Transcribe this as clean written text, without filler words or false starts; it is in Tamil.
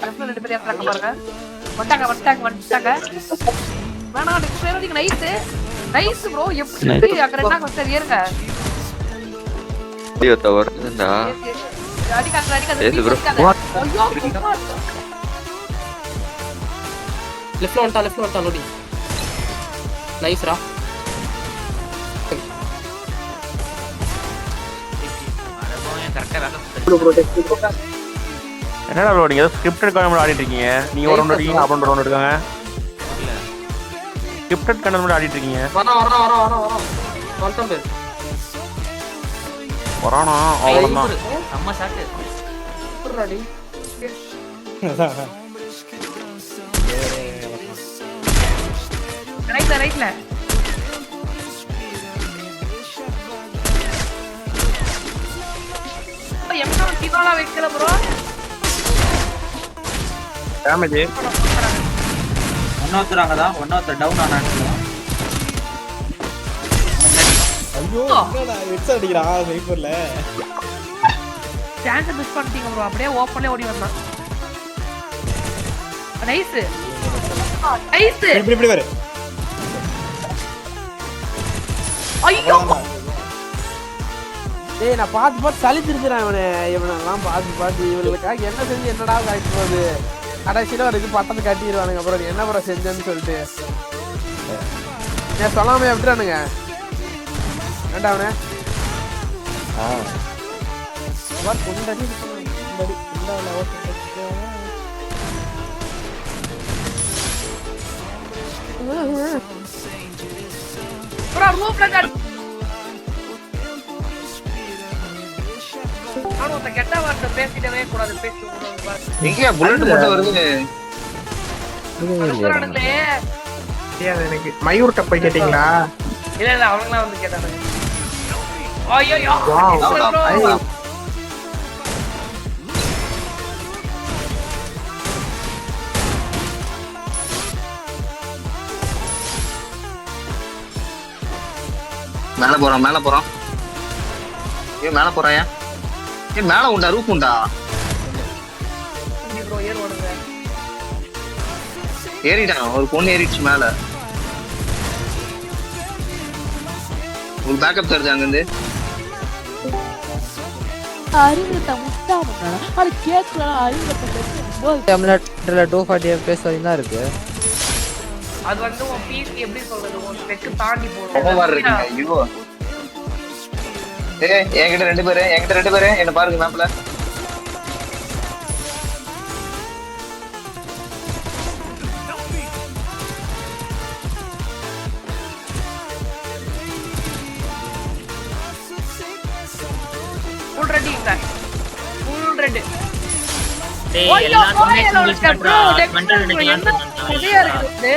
லெஃப்ட்ல 2 பேர் ஏறாங்க பாருங்க. வந்துட்டாங்க. வேணா நெக்ஸ்ட் ரைடிங் நைஸ் ப்ரோ. எப்படி அங்க ரெண்டாங்க வந்து ஏறுங்க. வீடியோ தவறுதுடா. அடிக்காத ஏது ப்ரோ. ஐயோ லெஃப்ட்ல வந்துட்டா லோடி. நைஸ்ரா. என்னடா ப்ரோ நீங்க ஸ்கிரிப்டட் கண்டென்ட் ஆடிட்டு இருக்கீங்க. நீங்க ஒரு ரவுண்ட் அடிக்கீங்க, அப்புறம் ஒரு ரவுண்ட் எடுக்காங்க. ஸ்கிரிப்டட் கண்டென்ட் ஆடிட்டு இருக்கீங்க. வர. வந்துட்டேன் பேர். வரானா அவ்வளவுதான். அம்மா ஷாட். புர்ராடி. ரைட்ல எம்னா டீகாலா வைக்கல ப்ரோ. டேமேஜ் ஒன்னொருத்தர் டவுன் ஆனாங்க. ஐயோ என்னடா ஹெட்ஸ் அடிக்குறா ஸ்னைப்பர்ல. சான்ஸ் மிஸ் பண்ணிட்டீங்க ப்ரோ. அப்படியே ஓபன்ல ஓடி வந்தான். நைஸ். இப்படி வர. ஐயோ டேய் நான் பார்த்து சலிச்சிருக்கிறேன் இவனெல்லாம் பார்த்து இவங்களுக்காக என்ன செஞ்சு என்னடா காய்ச்சி போகுது. கடைசியில் ஒரு இது பட்டத்தை கட்டிடுவானுங்க. அப்புறம் என்ன ப்ரோ செஞ்சேன்னு சொல்லிட்டு ஏன் சொல்லாமல் விட்டுறானுங்க. வேண்டா அவனே கொண்டடி ப்ரோ ரூப்ல கட். நான் அந்த கெட்ட வார்த்தை பேசிடவே கூடாது. எங்கயா புல்லட் மட்டும் வருது. எனக்கு மயூர்ட்ட போய் கேட்டீங்களா? இல்ல அவங்கலாம் வந்து கேட்டானுங்க. ஐயோ மேல போறோம். ஏன் மேல போறாயா? ஏன் மேல உண்டா? ரூப் உண்டா? ப்ரோ ஏறுவானுங்க. ஏறிட்டான். ஒரு பொண்ணு ஏறிடுச்சு மேல. ஒரு பேக்கப் தருது அங்கிருந்து. அறிவுறுத்த முட்டாம அது கேட்கலாம். அறிவுறுத்த 240 FPS வரையும் தான் இருக்கு. அது வந்து உன் பீஸ் எப்படி சொல்றது, உன் ஸ்பெக் தாண்டி ரொம்ப மாதிரி இருக்குங்க. ஐயோ என்கிட்ட ரெண்டு பேரு என்ன பாருங்க மேப்ல. Full ready sir. Full ready. டேய் எல்லாரும் சிங்கிள் ஸ்குவாட் மெண்டல் நினைக்கலாம். சரியா இருக்கு.